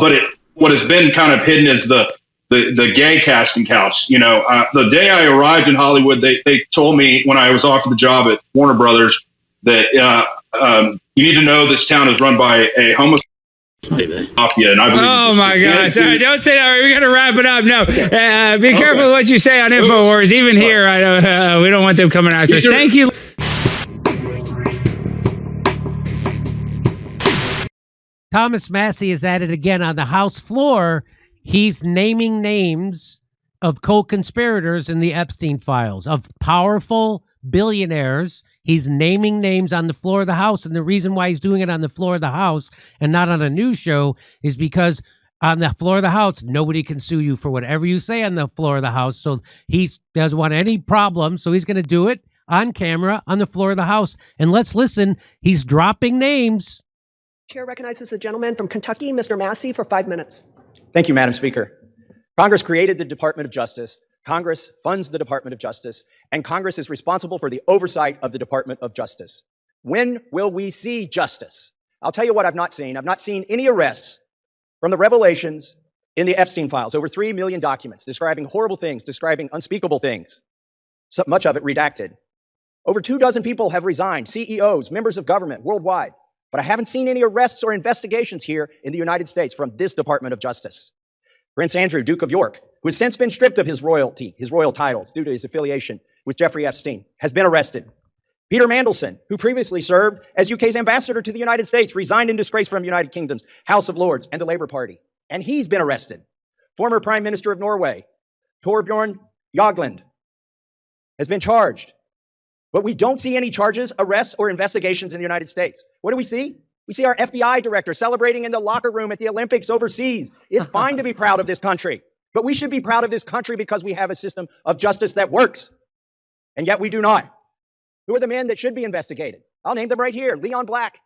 but what has been kind of hidden is the gay casting couch. You know, the day I arrived in Hollywood, they told me when I was offered the job at Warner Brothers that you need to know this town is run by a homosexual mafia. And I believe oh my gosh! All right, don't say that. We're gonna wrap it up. No, be careful what you say on Infowars. Even here, I don't. We don't want them coming after us. Thank you. Thomas Massie is at it again on the House floor. He's naming names of co-conspirators in the Epstein files, of powerful billionaires. He's naming names on the floor of the House. And the reason why he's doing it on the floor of the House and not on a news show is because on the floor of the House, nobody can sue you for whatever you say on the floor of the House. So he doesn't want any problem. So he's going to do it on camera on the floor of the House. And let's listen. He's dropping names. Chair recognizes the gentleman from Kentucky, Mr. Massie, for 5 minutes. Thank you, Madam Speaker. Congress created the Department of Justice. Congress funds the Department of Justice, and Congress is responsible for the oversight of the Department of Justice. When will we see justice? I'll tell you what I've not seen. I've not seen any arrests from the revelations in the Epstein files, over 3 million documents describing horrible things, describing unspeakable things, so much of it redacted. Over 24 people have resigned, CEOs, members of government worldwide. But I haven't seen any arrests or investigations here in the United States from this Department of Justice. Prince Andrew, Duke of York, who has since been stripped of his royal titles due to his affiliation with Jeffrey Epstein, has been arrested. Peter Mandelson, who previously served as UK's ambassador to the United States, resigned in disgrace from United Kingdom's House of Lords and the Labour Party, and he's been arrested. Former Prime Minister of Norway, Torbjorn Jagland, has been charged. But we don't see any charges, arrests, or investigations in the United States. What do we see? We see our FBI director celebrating in the locker room at the Olympics overseas. It's fine to be proud of this country, but we should be proud of this country because we have a system of justice that works. And yet we do not. Who are the men that should be investigated? I'll name them right here. Leon Black.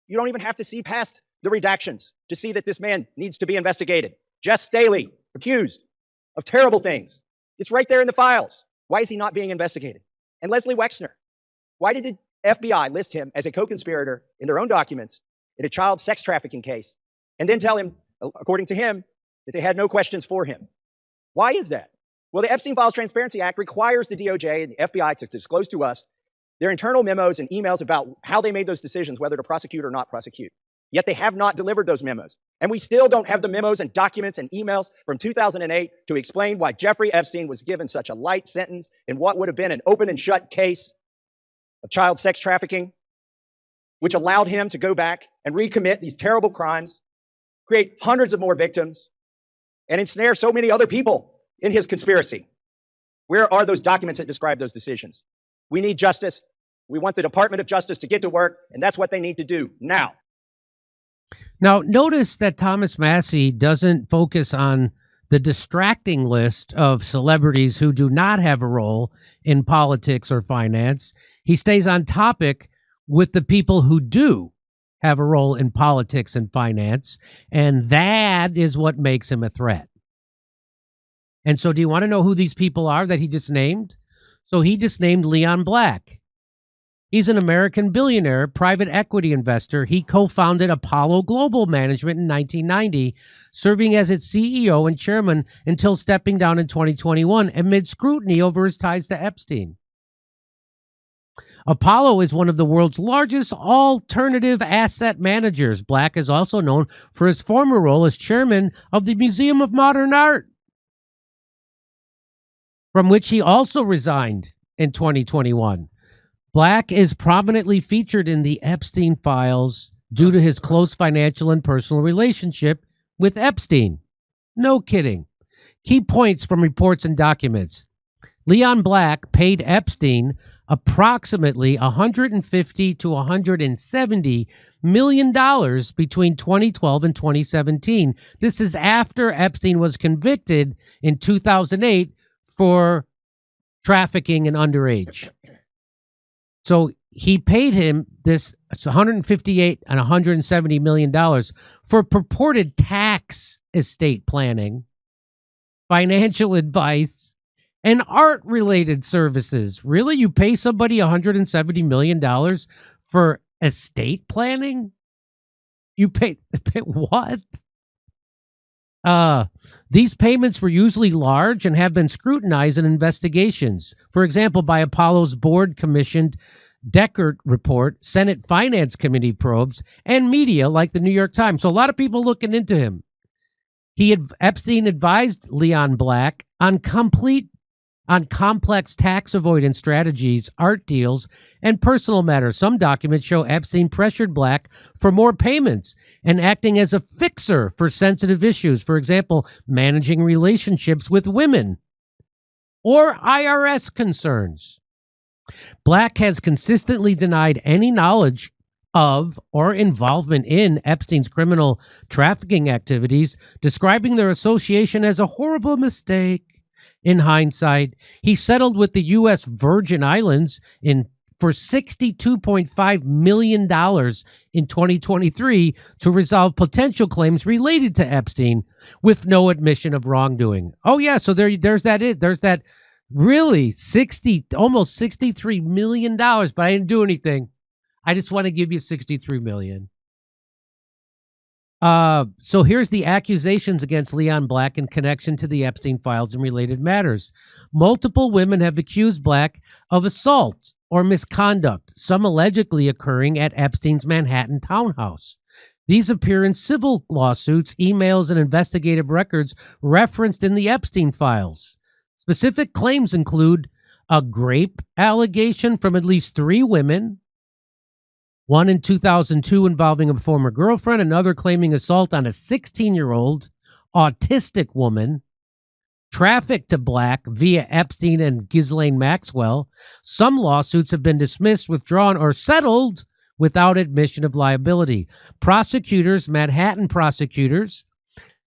You don't even have to see past the redactions to see that this man needs to be investigated. Jess Staley, accused of terrible things. It's right there in the files. Why is he not being investigated? And Leslie Wexner, why did the FBI list him as a co-conspirator in their own documents in a child sex trafficking case, and then tell him, according to him, that they had no questions for him? Why is that? Well, the Epstein Files Transparency Act requires the DOJ and the FBI to disclose to us their internal memos and emails about how they made those decisions, whether to prosecute or not prosecute. Yet they have not delivered those memos. And we still don't have the memos and documents and emails from 2008 to explain why Jeffrey Epstein was given such a light sentence in what would have been an open and shut case of child sex trafficking, which allowed him to go back and recommit these terrible crimes, create hundreds of more victims, and ensnare so many other people in his conspiracy. Where are those documents that describe those decisions? We need justice. We want the Department of Justice to get to work, and that's what they need to do now. Now, notice that Thomas Massie doesn't focus on the distracting list of celebrities who do not have a role in politics or finance. He stays on topic with the people who do have a role in politics and finance, and that is what makes him a threat. And so do you want to know who these people are that he just named? So he just named Leon Black. He's an American billionaire, private equity investor. He co-founded Apollo Global Management in 1990, serving as its CEO and chairman until stepping down in 2021 amid scrutiny over his ties to Epstein. Apollo is one of the world's largest alternative asset managers. Black is also known for his former role as chairman of the Museum of Modern Art, from which he also resigned in 2021. Black is prominently featured in the Epstein files due to his close financial and personal relationship with Epstein. No kidding. Key points from reports and documents. Leon Black paid Epstein approximately $150 to $170 million between 2012 and 2017. This is after Epstein was convicted in 2008 for trafficking an underage. So he paid him this $158 and $170 million for purported tax estate planning, financial advice, and art-related services. Really? You pay somebody $170 million for estate planning? You pay what? These payments were usually large and have been scrutinized in investigations. For example, by Apollo's board-commissioned Deckert report, Senate Finance Committee probes, and media like the New York Times. So a lot of people looking into him. Epstein advised Leon Black on complex tax avoidance strategies, art deals, and personal matters. Some documents show Epstein pressured Black for more payments and acting as a fixer for sensitive issues. For example, managing relationships with women or IRS concerns. Black has consistently denied any knowledge of or involvement in Epstein's criminal trafficking activities, describing their association as a horrible mistake. In hindsight, he settled with the U.S. Virgin Islands for $62.5 million in 2023 to resolve potential claims related to Epstein with no admission of wrongdoing. Oh, yeah, so there's that really almost $63 million, but I didn't do anything. I just want to give you $63 million. So here's the accusations against Leon Black in connection to the Epstein files and related matters. Multiple women have accused Black of assault or misconduct, some allegedly occurring at Epstein's Manhattan townhouse. These appear in civil lawsuits, emails, and investigative records referenced in the Epstein files. Specific claims include a rape allegation from at least 3 women, one in 2002 involving a former girlfriend, another claiming assault on a 16-year-old autistic woman, trafficked to Black via Epstein and Ghislaine Maxwell. Some lawsuits have been dismissed, withdrawn, or settled without admission of liability. Manhattan prosecutors,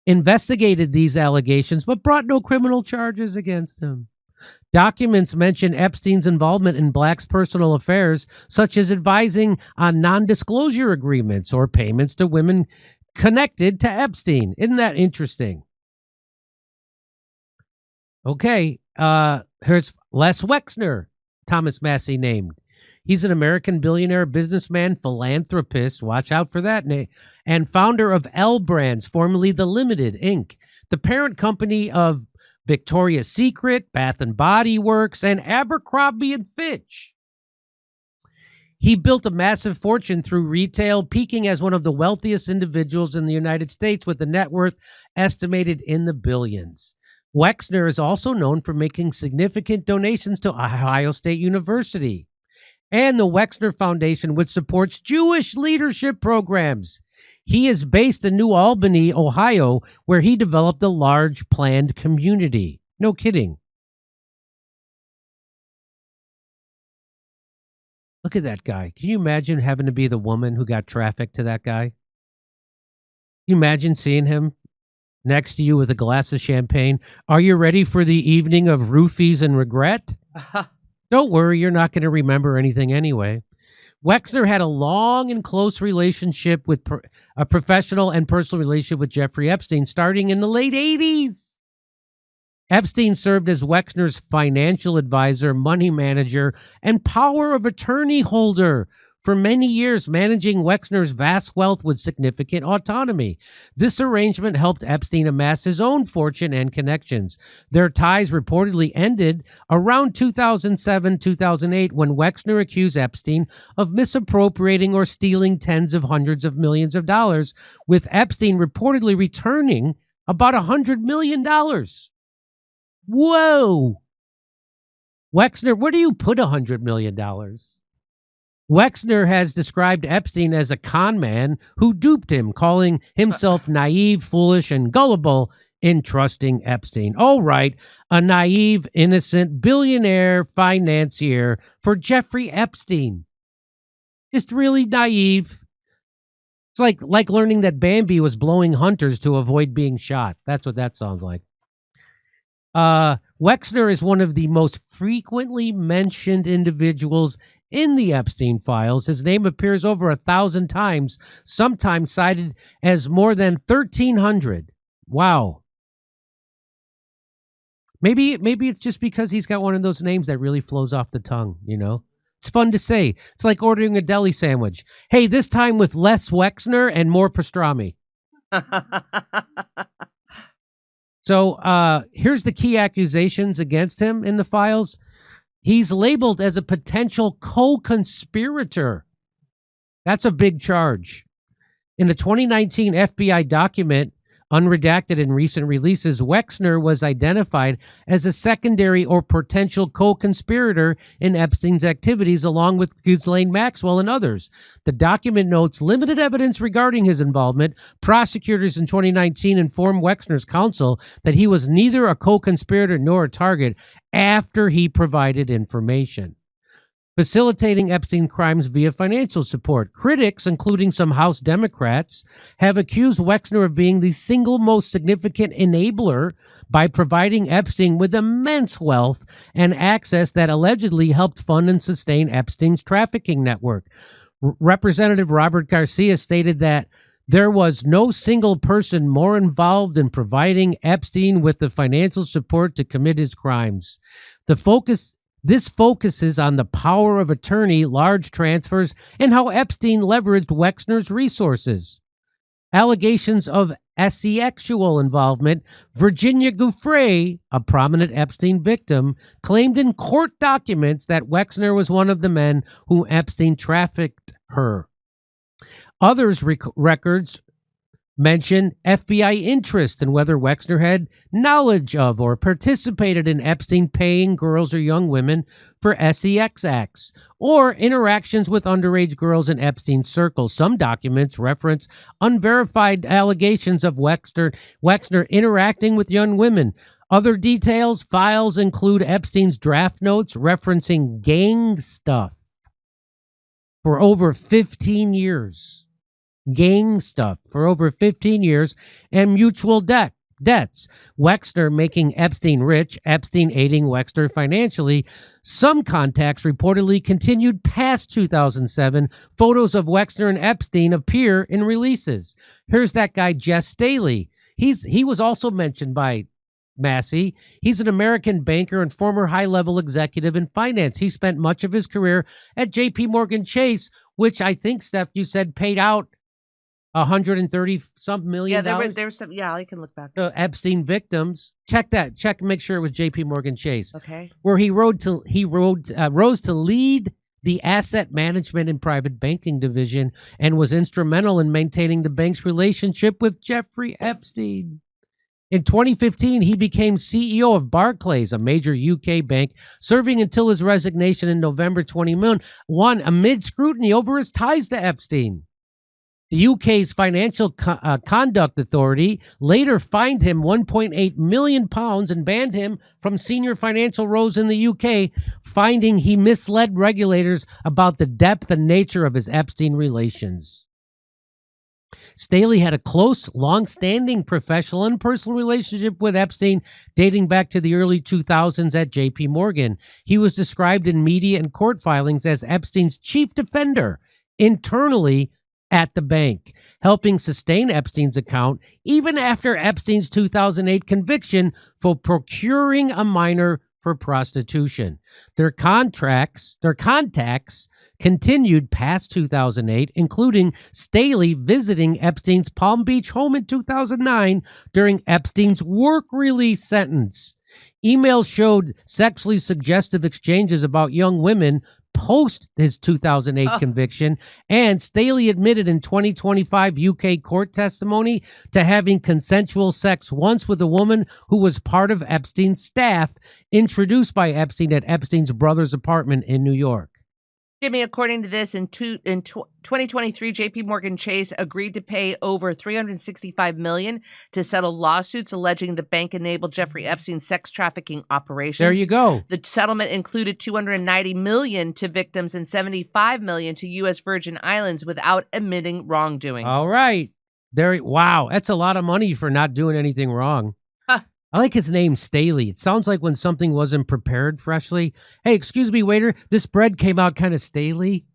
investigated these allegations but brought no criminal charges against him. Documents mention Epstein's involvement in Black's personal affairs, such as advising on non-disclosure agreements or payments to women connected to Epstein. Isn't that interesting? Okay, here's Les Wexner, Thomas Massey named. He's an American billionaire, businessman, philanthropist, watch out for that name, and founder of L Brands, formerly The Limited, Inc., the parent company of Victoria's Secret, Bath and Body Works, and Abercrombie and Fitch. He built a massive fortune through retail, peaking as one of the wealthiest individuals in the United States with a net worth estimated in the billions. Wexner is also known for making significant donations to Ohio State University and the Wexner Foundation, which supports Jewish leadership programs. He is based in New Albany, Ohio, where he developed a large planned community. No kidding. Look at that guy. Can you imagine having to be the woman who got trafficked to that guy? Can you imagine seeing him next to you with a glass of champagne? Are you ready for the evening of roofies and regret? Don't worry, you're not going to remember anything anyway. Wexner had a long and close relationship with a professional and personal relationship with Jeffrey Epstein starting in the late 80s. Epstein served as Wexner's financial advisor, money manager, and power of attorney holder for many years, managing Wexner's vast wealth with significant autonomy. This arrangement helped Epstein amass his own fortune and connections. Their ties reportedly ended around 2007-2008 when Wexner accused Epstein of misappropriating or stealing tens of hundreds of millions of dollars, with Epstein reportedly returning about $100 million. Whoa! Wexner, where do you put $100 million? Wexner has described Epstein as a con man who duped him, calling himself naive, foolish, and gullible in trusting Epstein. Oh, right, a naive, innocent billionaire financier for Jeffrey Epstein. Just really naive. It's like learning that Bambi was blowing hunters to avoid being shot. That's what that sounds like. Wexner is one of the most frequently mentioned individuals in the Epstein files. His name appears over 1,000 times, sometimes cited as more than 1,300. Wow. Maybe it's just because he's got one of those names that really flows off the tongue, you know? It's fun to say. It's like ordering a deli sandwich. Hey, this time with less Wexner and more pastrami. So here's the key accusations against him in the files. He's labeled as a potential co-conspirator. That's a big charge. In a 2019 FBI document, unredacted in recent releases, Wexner was identified as a secondary or potential co-conspirator in Epstein's activities, along with Ghislaine Maxwell and others. The document notes limited evidence regarding his involvement. Prosecutors in 2019 informed Wexner's counsel that he was neither a co-conspirator nor a target after he provided information. Facilitating Epstein crimes via financial support. Critics, including some House Democrats, have accused Wexner of being the single most significant enabler by providing Epstein with immense wealth and access that allegedly helped fund and sustain Epstein's trafficking network. Representative Robert Garcia stated that there was no single person more involved in providing Epstein with the financial support to commit his crimes. This focuses on the power of attorney, large transfers, and how Epstein leveraged Wexner's resources. Allegations of sexual involvement. Virginia Giuffre, a prominent Epstein victim, claimed in court documents that Wexner was one of the men who Epstein trafficked her. Others' records mention FBI interest in whether Wexner had knowledge of or participated in Epstein paying girls or young women for sex acts, or interactions with underage girls in Epstein's circle. Some documents reference unverified allegations of Wexner interacting with young women. Other details, files include Epstein's draft notes referencing gang stuff for over 15 years. Gang stuff for over 15 years, and mutual debts. Wexner making Epstein rich, Epstein aiding Wexner financially. Some contacts reportedly continued past 2007. Photos of Wexner and Epstein appear in releases. Here's that guy, Jess Staley. He was also mentioned by Massey. He's an American banker and former high-level executive in finance. He spent much of his career at J.P. Morgan Chase, which I think, Steph, you said paid out 130 some million. Yeah, there was some. Yeah, I can look back. Epstein victims. Check that. Check. Make sure it was J.P. Morgan Chase. Okay. Where he rose to lead the asset management and private banking division, and was instrumental in maintaining the bank's relationship with Jeffrey Epstein. In 2015, he became CEO of Barclays, a major UK bank, serving until his resignation in November 2021 amid scrutiny over his ties to Epstein. The UK's Financial Conduct Authority later fined him £1.8 million and banned him from senior financial roles in the UK, finding he misled regulators about the depth and nature of his Epstein relations. Staley had a close, long-standing professional and personal relationship with Epstein dating back to the early 2000s at J.P. Morgan. He was described in media and court filings as Epstein's chief defender internally at the bank, helping sustain Epstein's account even after Epstein's 2008 conviction for procuring a minor for prostitution. Their contacts continued past 2008, including Staley visiting Epstein's Palm Beach home in 2009 during Epstein's work release sentence. Emails showed sexually suggestive exchanges about young women post his 2008 conviction, and Staley admitted in 2025 UK court testimony to having consensual sex once with a woman who was part of Epstein's staff, introduced by Epstein at Epstein's brother's apartment in New York. Jimmy, according to this, in 2023, J.P. Morgan Chase agreed to pay over $365 million to settle lawsuits alleging the bank enabled Jeffrey Epstein's sex trafficking operations. There you go. The settlement included $290 million to victims and $75 million to U.S. Virgin Islands without admitting wrongdoing. All right. Wow, that's a lot of money for not doing anything wrong. I like his name, Staley. It sounds like when something wasn't prepared freshly. Hey, excuse me, waiter, this bread came out kind of Staley.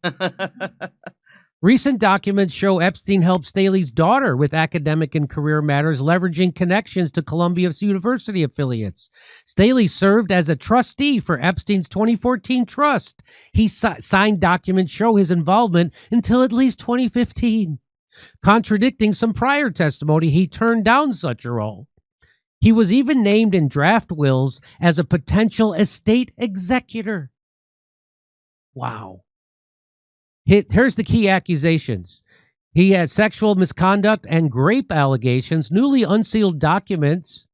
Recent documents show Epstein helped Staley's daughter with academic and career matters, leveraging connections to Columbia University affiliates. Staley served as a trustee for Epstein's 2014 trust. He signed documents show his involvement until at least 2015. Contradicting some prior testimony, he turned down such a role. He was even named in draft wills as a potential estate executor. Wow. Here's the key accusations. He had sexual misconduct and grape allegations. Newly unsealed documents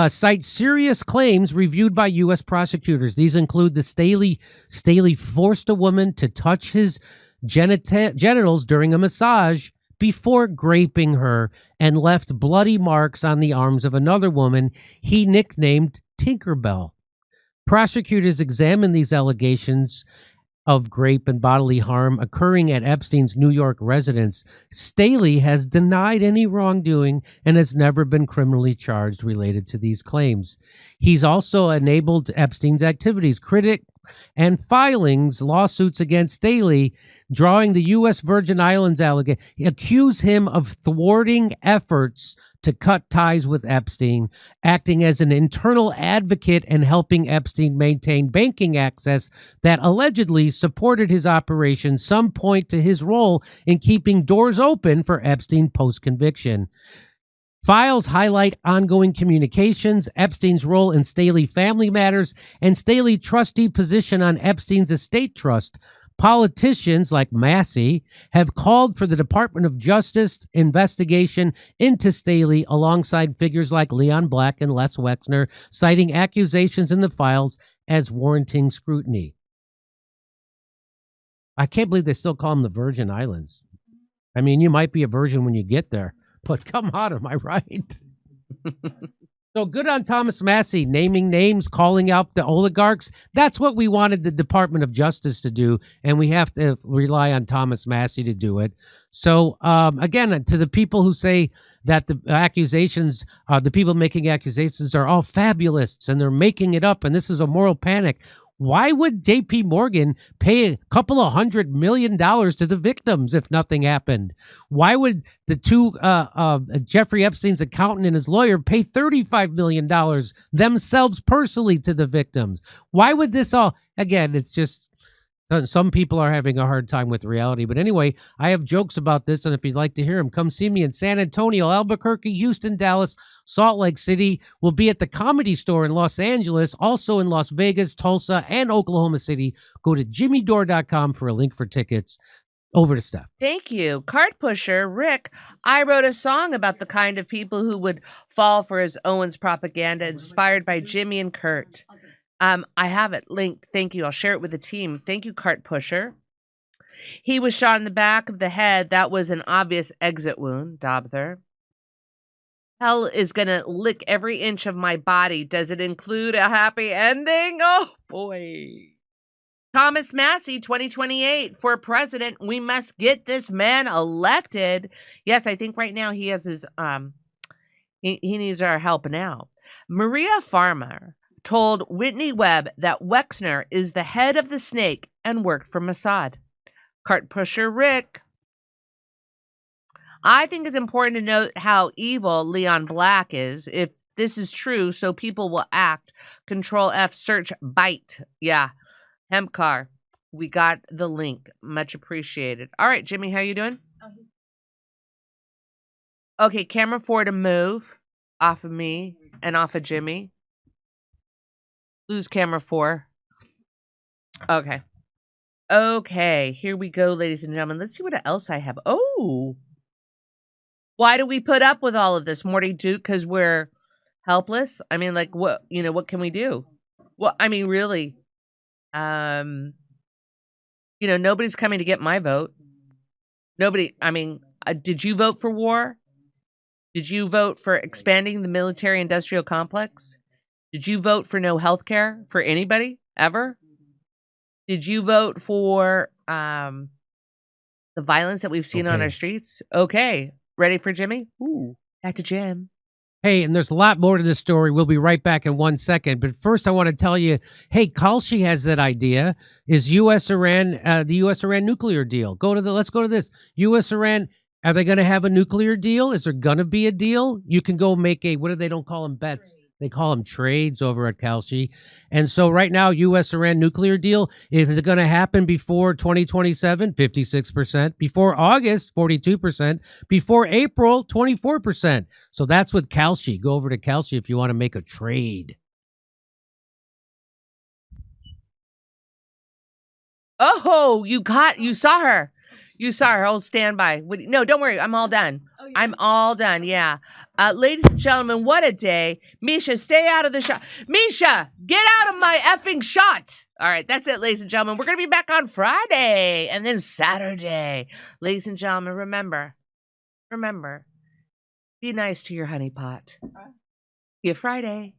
cite serious claims reviewed by U.S. prosecutors. These include the Staley forced a woman to touch his genitals during a massage before graping her and left bloody marks on the arms of another woman he nicknamed Tinkerbell. Prosecutors examined these allegations of grape and bodily harm occurring at Epstein's New York residence. Staley has denied any wrongdoing and has never been criminally charged related to these claims. He's also enabled Epstein's activities. Critic and filings, lawsuits against Staley, drawing the U.S. Virgin Islands allegation, accuse him of thwarting efforts to cut ties with Epstein, acting as an internal advocate and helping Epstein maintain banking access that allegedly supported his operations. Some point to his role in keeping doors open for Epstein post-conviction. Files highlight ongoing communications, Epstein's role in Staley family matters, and Staley's trustee position on Epstein's estate trust. Politicians like Massey have called for the Department of Justice investigation into Staley alongside figures like Leon Black and Les Wexner, citing accusations in the files as warranting scrutiny. I can't believe they still call them the Virgin Islands. I mean, you might be a virgin when you get there, but come on, am I right? So good on Thomas Massey, naming names, calling out the oligarchs. That's what we wanted the Department of Justice to do, and we have to rely on Thomas Massey to do it. So, again, to the people who say that the accusations, the people making accusations are all fabulists and they're making it up and this is a moral panic, why would J.P. Morgan pay a couple of $100 million to the victims if nothing happened? Why would the two, Jeffrey Epstein's accountant and his lawyer, pay $35 million themselves personally to the victims? Why would this all, again, it's just, some people are having a hard time with reality. But anyway, I have jokes about this, and if you'd like to hear them, come see me in San Antonio, Albuquerque, Houston, Dallas, Salt Lake City. We'll be at the Comedy Store in Los Angeles, also in Las Vegas, Tulsa, and Oklahoma City. Go to jimmydore.com for a link for tickets. Over to Steph. Thank you. Cart pusher Rick, I wrote a song about the kind of people who would fall for his Owens propaganda, inspired by Jimmy and Kurt. I have it linked. Thank you. I'll share it with the team. Thank you, Cart Pusher. He was shot in the back of the head. That was an obvious exit wound, Dobther. Hell is going to lick every inch of my body. Does it include a happy ending? Oh, boy. Thomas Massey, 2028, for president. We must get this man elected. Yes, I think right now he has his, he needs our help now. Maria Farmer told Whitney Webb that Wexner is the head of the snake and worked for Mossad. Cart pusher Rick. I think it's important to note how evil Leon Black is. If this is true, so people will act. Control F, search, bite. Yeah. Hempcar, we got the link. Much appreciated. All right, Jimmy, how you doing? Okay, camera 4 to move off of me and off of Jimmy. Lose camera 4. Okay. Okay, here we go, ladies and gentlemen. Let's see what else I have. Oh. Why do we put up with all of this, Morty Duke? Because we're helpless? I mean, like, what, what can we do? Well, I mean, really. Nobody's coming to get my vote. Nobody, did you vote for war? Did you vote for expanding the military-industrial complex? Did you vote for no health care for anybody, ever? Did you vote for the violence that we've seen on our streets? Okay. Ready for Jimmy? Ooh, back to Jim. Hey, and there's a lot more to this story. We'll be right back in 1 second. But first, I want to tell you, hey, Kalshi has that idea. Is the U.S.-Iran nuclear deal? Let's go to this. U.S.-Iran, are they going to have a nuclear deal? Is there going to be a deal? You can go make what do they don't call them bets? They call them trades over at Kalshi. And so right now, U.S.-Iran nuclear deal, is it going to happen before 2027? 56%. Before August, 42%. Before April, 24%. So that's with Kalshi. Go over to Kalshi if you want to make a trade. Oh, you saw her. You saw her. Hold standby. No, don't worry. I'm all done. Oh, yeah. I'm all done. Yeah. Ladies and gentlemen, what a day. Misha, stay out of the shot. Misha, get out of my effing shot. All right. That's it, ladies and gentlemen. We're going to be back on Friday and then Saturday. Ladies and gentlemen, remember, be nice to your honeypot. See you Friday.